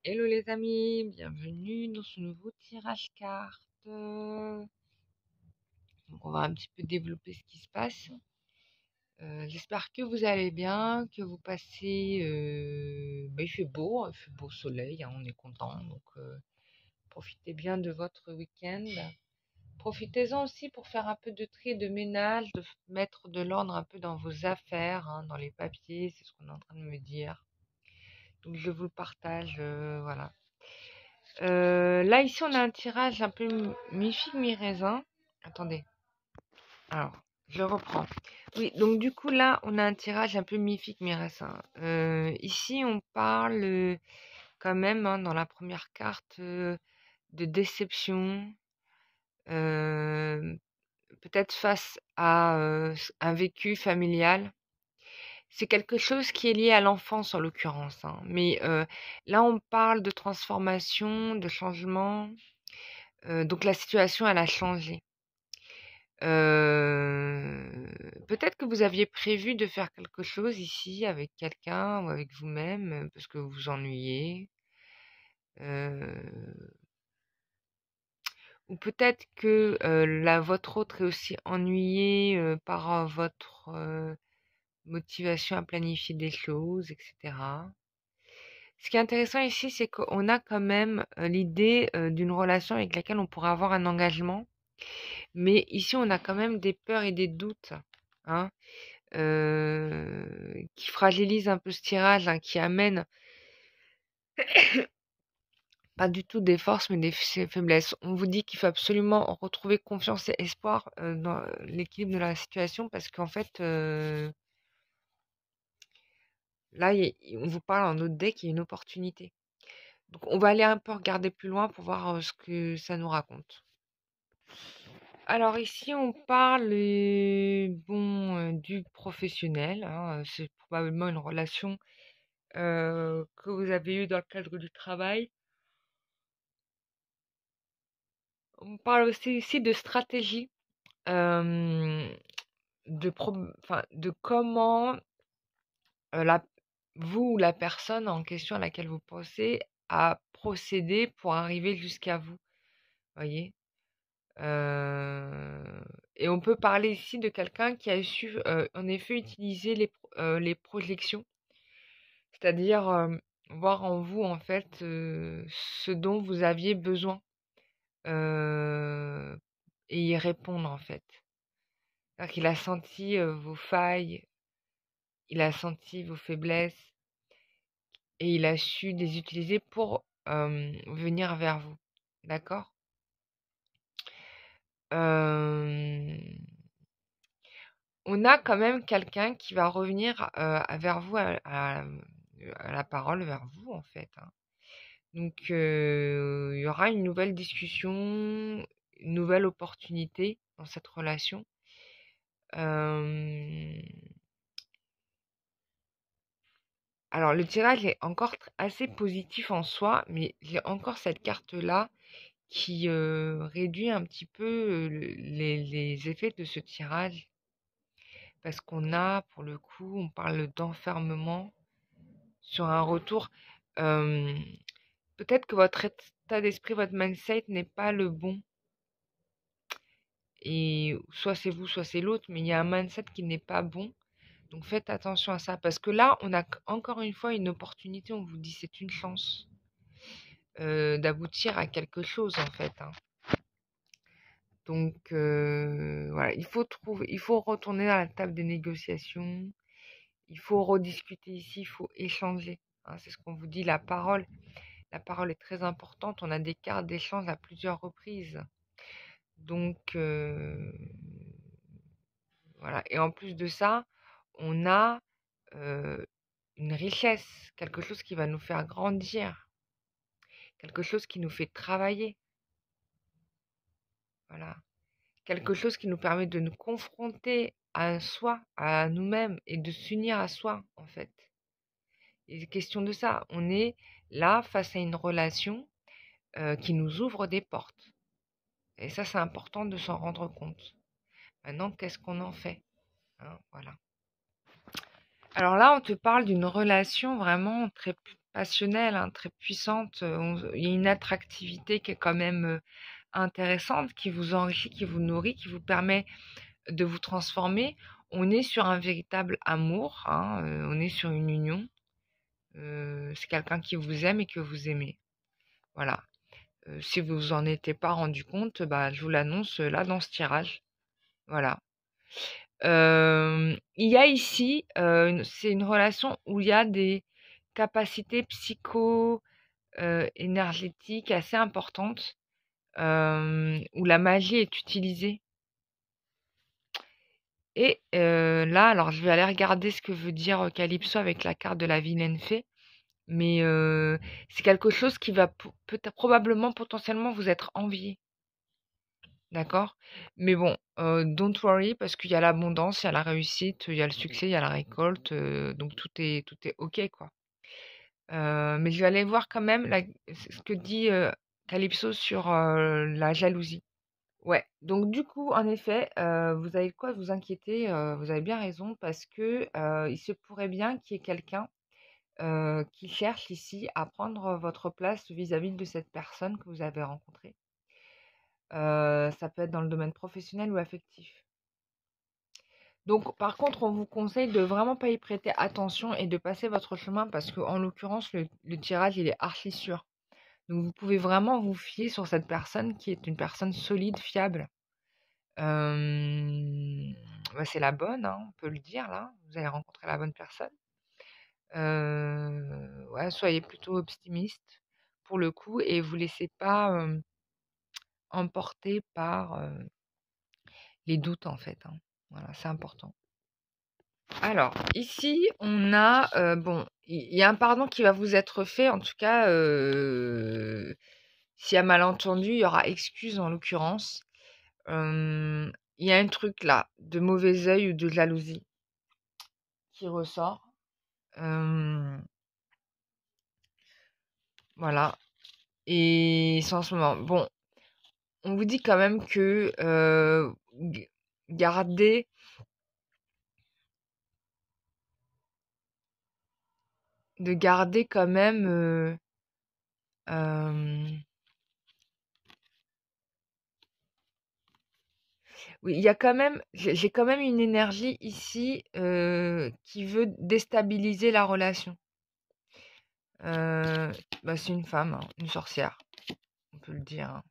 Hello les amis, bienvenue dans ce nouveau tirage carte. Donc on va un petit peu développer ce qui se passe. J'espère que vous allez bien, que vous passez. Il fait beau, il fait beau soleil, hein, on est content. Donc profitez bien de votre week-end. Profitez-en aussi pour faire un peu de tri, de ménage, de mettre de l'ordre un peu dans vos affaires, hein, dans les papiers. C'est ce qu'on est en train de me dire. Donc je vous le partage, voilà. Là, ici, on a un tirage un peu mi-figue, mi-raisin. Attendez. Alors, je reprends. Oui, donc du coup, là, on a un tirage un peu mi-figue, mi-raisin. Ici, on parle quand même, hein, dans la première carte, de déception. euh, Peut-être face à un vécu familial. C'est quelque chose qui est lié à l'enfance, en l'occurrence, hein. Mais là, on parle de transformation, de changement. Donc la situation, elle a changé. Peut-être que vous aviez prévu de faire quelque chose ici avec quelqu'un ou avec vous-même, parce que vous vous ennuyez. Heu, ou peut-être que, la votre autre est aussi ennuyé, par, votre, motivation à planifier des choses et cetera. Ce qui est intéressant ici, c'est qu'on a quand même, l'idée, d'une relation avec laquelle on pourrait avoir un engagement. Mais ici, on a quand même des peurs et des doutes, hein, qui fragilisent un peu ce tirage, hein, qui amènent pas du tout des forces, mais des faiblesses. On vous dit qu'il faut absolument retrouver confiance et espoir dans l'équilibre de la situation, parce qu'en fait, là, on vous parle en autre deck, il y a une opportunité. Donc, on va aller un peu regarder plus loin pour voir ce que ça nous raconte. Alors ici, on parle du professionnel, hein, c'est probablement une relation que vous avez eue dans le cadre du travail. On parle aussi ici de stratégie, euh, de comment la, vous ou la personne en question à laquelle vous pensez a procédé pour arriver jusqu'à vous, voyez. Euh, et on peut parler ici de quelqu'un qui a su, en effet, utiliser les projections, c'est-à-dire voir en vous, en fait, ce dont vous aviez besoin, euh, et y répondre, en fait. C'est-à-dire qu'il a senti vos failles, il a senti vos faiblesses, et il a su les utiliser pour venir vers vous. D'accord. Euh, On a quand même quelqu'un qui va revenir vers vous à la parole, vers vous en fait, hein. Donc il y aura une nouvelle discussion, une nouvelle opportunité dans cette relation. Euh, Alors le tirage est encore assez positif en soi, mais j'ai encore cette carte-là qui réduit un petit peu les effets de ce tirage. Parce qu'on a, pour le coup, on parle d'enfermement sur un retour. euh, Peut-être que votre état d'esprit, votre mindset n'est pas le bon. Et soit c'est vous, soit c'est l'autre, mais il y a un mindset qui n'est pas bon. Donc faites attention à ça. Parce que là, on a encore une fois une opportunité, on vous dit c'est une chance d'aboutir à quelque chose en fait, hein. Donc voilà, il faut retourner à la table des négociations, il faut rediscuter ici, il faut échanger, hein. C'est ce qu'on vous dit, la parole est très importante. On a des cartes d'échange à plusieurs reprises. Donc voilà. Et en plus de ça, on a euh, une richesse, quelque chose qui va nous faire grandir, quelque chose qui nous fait travailler. Voilà. Quelque chose qui nous permet de nous confronter à soi, à nous-mêmes, et de s'unir à soi, en fait. Il est question de ça. On est là face à une relation qui nous ouvre des portes. Et ça, c'est important de s'en rendre compte. Maintenant, qu'est-ce qu'on en fait, hein, voilà. Alors là, on te parle d'une relation vraiment très passionnelle, hein, très puissante. Il y a une attractivité qui est quand même intéressante, qui vous enrichit, qui vous nourrit, qui vous permet de vous transformer. On est sur un véritable amour, hein, on est sur une union. C'est quelqu'un qui vous aime et que vous aimez. Voilà. Si vous vous en étiez pas rendu compte, bah, je vous l'annonce là dans ce tirage. Voilà. Il y a ici, c'est une relation où il y a des capacités psycho, énergétiques assez importantes, où la magie est utilisée. Et là, alors je vais aller regarder ce que veut dire Calypso avec la carte de la vilaine fée. Mais c'est quelque chose qui va peut-être probablement potentiellement vous être envié. D'accord? Mais bon, don't worry parce qu'il y a l'abondance, il y a la réussite, il y a le succès, il y a la récolte, donc tout est OK, quoi. Mais je vais aller voir quand même ce que dit, Calypso sur, la jalousie. Ouais, donc du coup, en effet, vous avez de quoi vous inquiéter, vous avez bien raison parce que, il se pourrait bien qu'il y ait quelqu'un, qui cherche ici à prendre votre place vis-à-vis de cette personne que vous avez rencontrée. Ça peut être dans le domaine professionnel ou affectif. Donc, par contre, on vous conseille de vraiment pas y prêter attention et de passer votre chemin parce qu'en l'occurrence, le tirage, il est archi sûr. Donc, vous pouvez vraiment vous fier sur cette personne qui est une personne solide, fiable. Bah, c'est la bonne, hein, on peut le dire là. Vous avez rencontré la bonne personne. Ouais, soyez plutôt optimiste pour le coup et vous laissez pas, emporter par, les doutes en fait, hein. Voilà, c'est important. Alors, ici, on a, bon, il y a un pardon qui va vous être fait, en tout cas, s'il y a malentendu, il y aura excuse en l'occurrence. Il y a un truc là, de mauvais œil ou de jalousie qui ressort. Voilà et c'est en ce moment. Bon, on vous dit quand même que, g gardez de garder quand même, hem oui, il y a quand même j'ai quand même une énergie ici, qui veut déstabiliser la relation. Heu, Bah, c'est une femme, hein, une sorcière, on peut le dire, hein.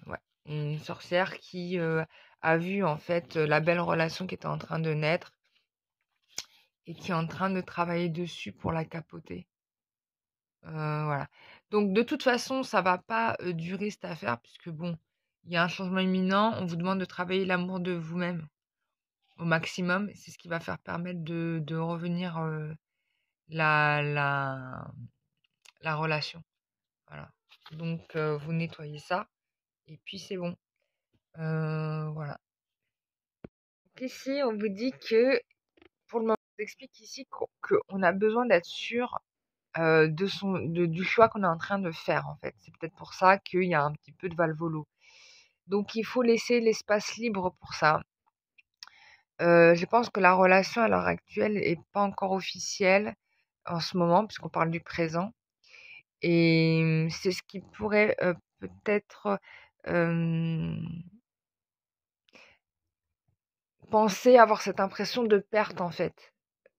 Ouais, une sorcière qui, a vu en fait, la belle relation qui était en train de naître et qui est en train de travailler dessus pour la capoter. Voilà. Donc de toute façon, ça va pas, durer cette affaire puisque bon, il y a un changement imminent. On vous demande de travailler l'amour de vous-même au maximum. C'est ce qui va faire permettre de revenir, la la relation. Voilà. Donc vous nettoyez ça et puis c'est bon. Voilà. Donc ici, on vous dit que pour le moment, on vous explique ici qu'on a besoin d'être sûr, du choix qu'on est en train de faire, en fait. C'est peut-être pour ça qu'il y a un petit peu de valvolo. Donc il faut laisser l'espace libre pour ça. Je pense que la relation à l'heure actuelle est pas encore officielle en ce moment, puisqu'on parle du présent et c'est ce qui pourrait, peut-être, hem, penser avoir cette impression de perte, en fait,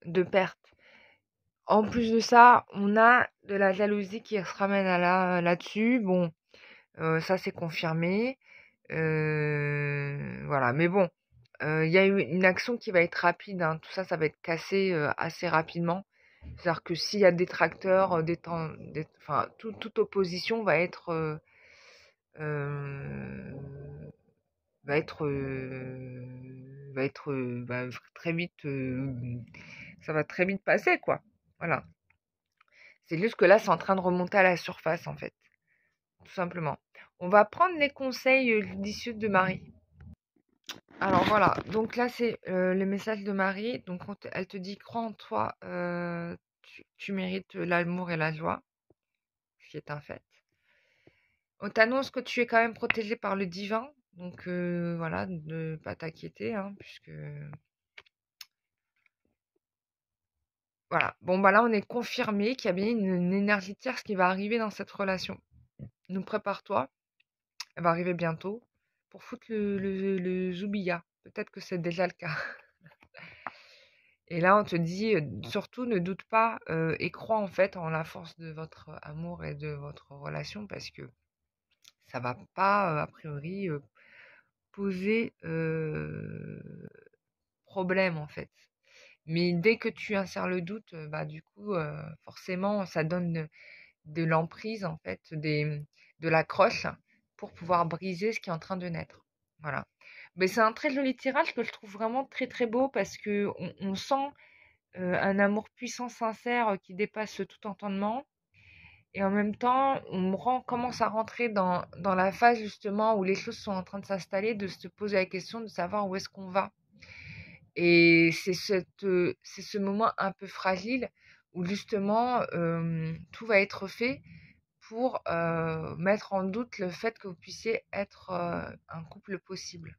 de perte. En plus de ça, on a de la jalousie qui se ramène à là-dessus. Bon, ça c'est confirmé. Voilà, mais bon, il y a eu une action qui va être rapide, hein. Tout ça, ça va être cassé, assez rapidement. C'est-à-dire que s'il y a des tracteurs, enfin, toute opposition heu, va très vite, ça va très vite passer, quoi. Voilà. C'est juste que là, c'est en train de remonter à la surface, en fait, tout simplement. On va prendre les conseils, judicieux de Marie. Alors voilà, donc là, c'est, le message de Marie. Donc elle te dit: «Crois en toi, tu mérites l'amour et la joie», ce qui est un fait. On t'annonce que tu es quand même protégé par le divin, donc voilà, de ne pas t'inquiéter, hein, puisque Voilà. Bon, bah là, on est confirmé qu'il y a bien une énergie tierce qui va arriver dans cette relation. Donc prépare-toi, elle va arriver bientôt pour foutre le zoubia. Peut-être que c'est déjà le cas. Et là, on te dit, surtout ne doute pas et crois en fait en la force de votre amour et de votre relation parce que ça va pas, a priori, poser problème en fait. Mais dès que tu insères le doute, bah du coup, forcément, ça donne de l'emprise en fait, de l'accroche pour pouvoir briser ce qui est en train de naître. Voilà. Mais c'est un très joli tirage que je trouve vraiment très très beau parce que on sent un amour puissant, sincère qui dépasse tout entendement. Et en même temps, commence à rentrer dans la phase justement où les choses sont en train de s'installer, de se poser la question de savoir où est-ce qu'on va. Et c'est ce moment un peu fragile où justement tout va être fait pour mettre en doute le fait que vous puissiez être un couple possible.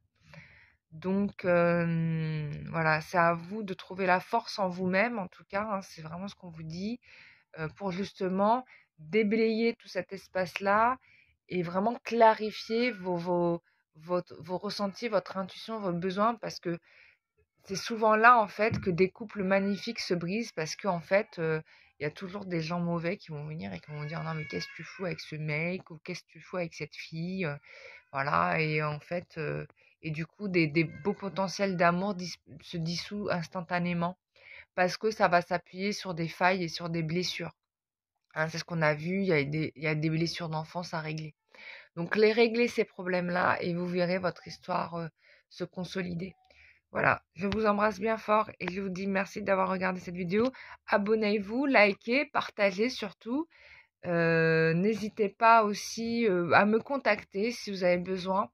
Donc voilà, c'est à vous de trouver la force en vous-même, en tout cas, hein, c'est vraiment ce qu'on vous dit, pour justement déblayer tout cet espace-là et vraiment clarifier vos ressentis, votre intuition, vos besoins, parce que c'est souvent là, en fait, que des couples magnifiques se brisent parce qu'en fait, il y a toujours des gens mauvais qui vont venir et qui vont dire: «Non, mais qu'est-ce que tu fous avec ce mec?» ou «Qu'est-ce que tu fous avec cette fille?» Voilà et en fait, et du coup, des beaux potentiels d'amour se dissouent instantanément parce que ça va s'appuyer sur des failles et sur des blessures. Hein, c'est ce qu'on a vu, il y a des blessures d'enfance à régler. Donc les régler ces problèmes-là et vous verrez votre histoire, se consolider. Voilà, je vous embrasse bien fort et je vous dis merci d'avoir regardé cette vidéo. Abonnez-vous, likez, partagez surtout. N'hésitez pas aussi à me contacter si vous avez besoin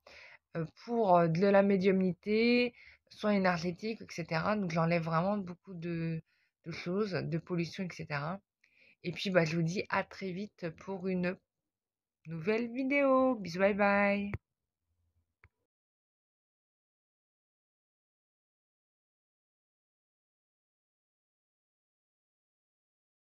pour de la médiumnité, soins énergétiques, etc. Donc j'enlève vraiment beaucoup de choses, de pollution, etc. Et puis bah, je vous dis à très vite pour une nouvelle vidéo. Bisous, bye bye.